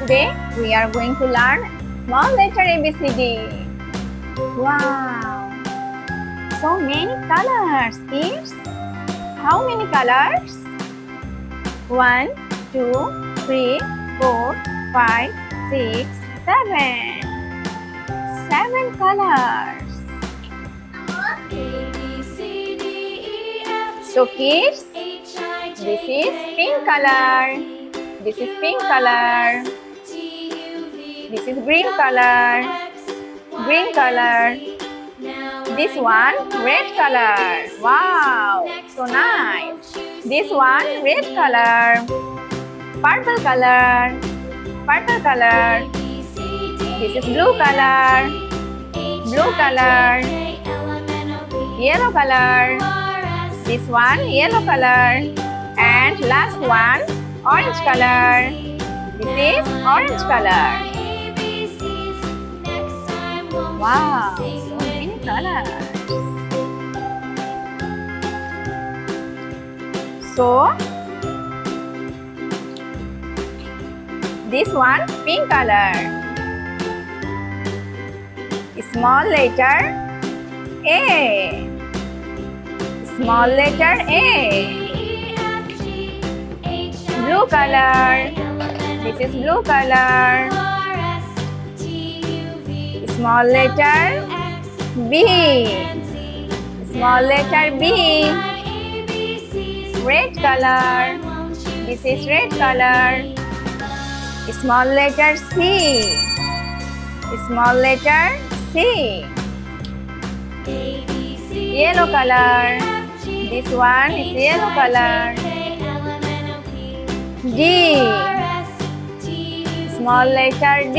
Today we are going to learn small letter ABCD. Wow! So many colors, kids. How many colors? 1, 2, 3, 4, 5, 6, 7. 7 colors. So kids, this is pink color. This is pink color. This is green color. Green color. This one red color. Wow, so nice. This one red color. Purple color. Purple color. This is blue color. Blue color. Yellow color. This one yellow color. And last one orange color. This is orange color. Wow, so many colors. So, this one pink color. Small letter A. Small letter A. Blue color. This is blue color. Small letter B. Small letter B. Red color. This is red color. Small letter C. Small letter C. Yellow color. This one is yellow color. D. Small letter D.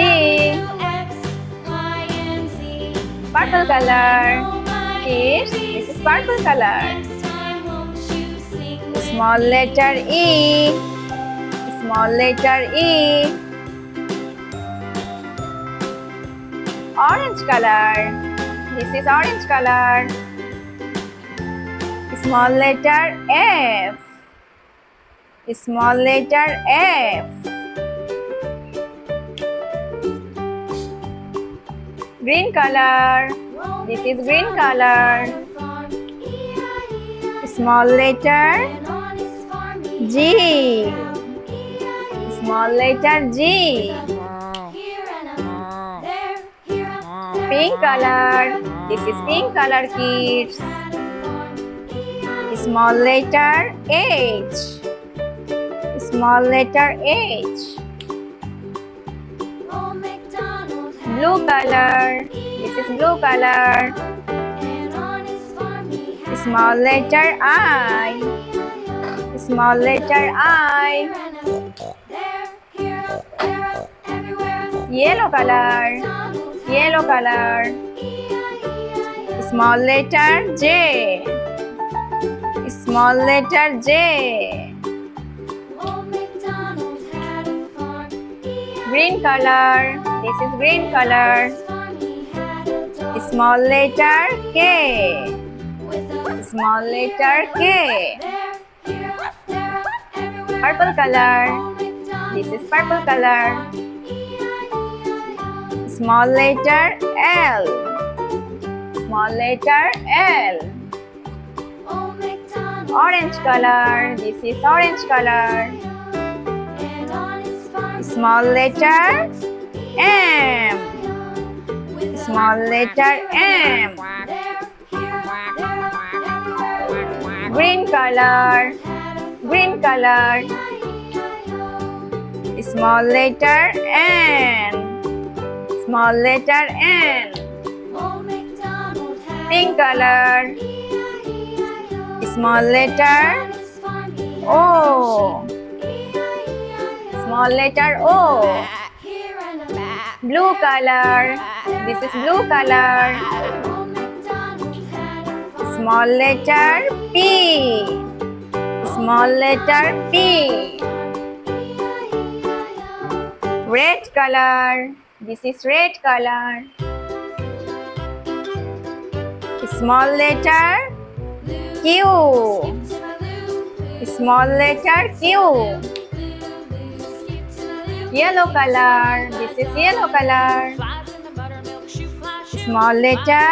Purple color. Kids, this is purple color. Small letter E. Small letter E. Orange color. This is orange color. Small letter F. Small letter F. Green color. This is green color. Small letter G. Small letter G. Pink color. This is pink color, kids. Small letter H. Small letter H. Blue color. This is blue color. Small letter I. Small letter I. Yellow color. Yellow color. Small letter J. Small letter J. Green color. This is green color. Small letter K. Small letter K. Purple color. This is purple color. Small letter L. Small letter L. Orange color. This is orange color. Small letter M. Small letter M. Green color. Green color. Small letter N. Small letter N. Pink color. Small letter O. Small letter O. Blue color. This is blue color. Small letter P. Small letter P. Red color. This is red color. Small letter Q. Small letter Q. Yellow color. This is yellow color. Small letter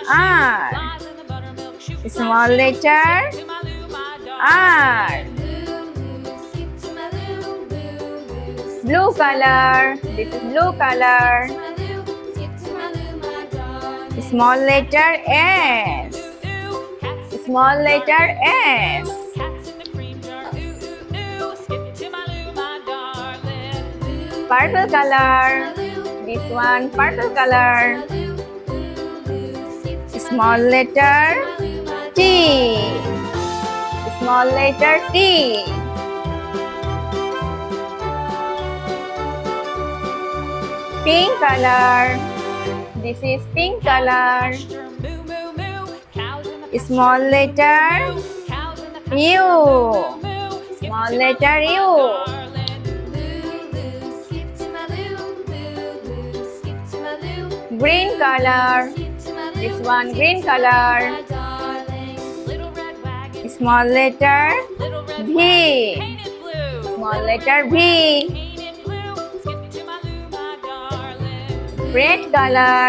R. Small letter R. Blue color. This is blue color. Small letter S. Small letter S. Purple color. This one purple color. Small letter T. Small letter T. Pink color. This is pink color. Small letter U. Small letter U. Green color. This one green color. Small letter V. Small letter V. Red color.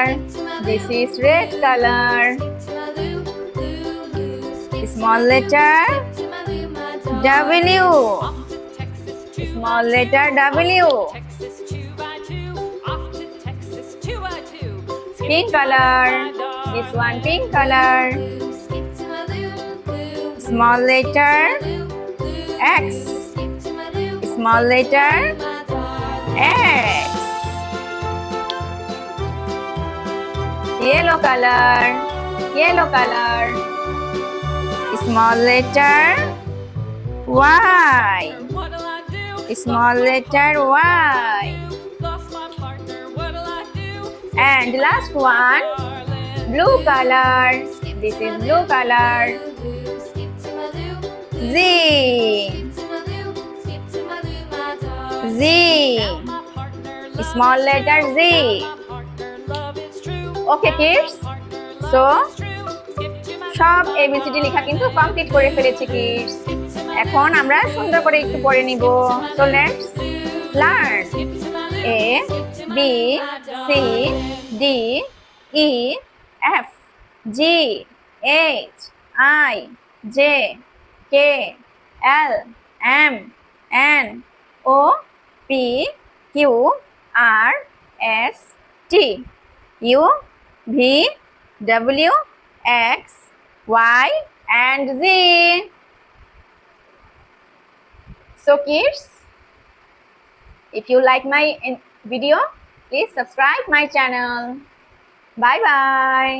This is red color. Small letter W. Small letter W. Pink color. This one pink color. Small letter X. Small letter X. Yellow color. Yellow color. Small letter Y. Small letter Y. And last one, blue color. This is blue color. Z. Z. Small letter Z. Okay kids, so সব ABCD লেখা কিন্তু complete করে ফেলেছি kids. এখন আমরা সুন্দর করে একটু পড়ে নিব। So let's learn. A B C D E F G H I J K L M N O P Q R S T U V W X Y and Z. So kids, if you like my video, please subscribe my channel. Bye bye.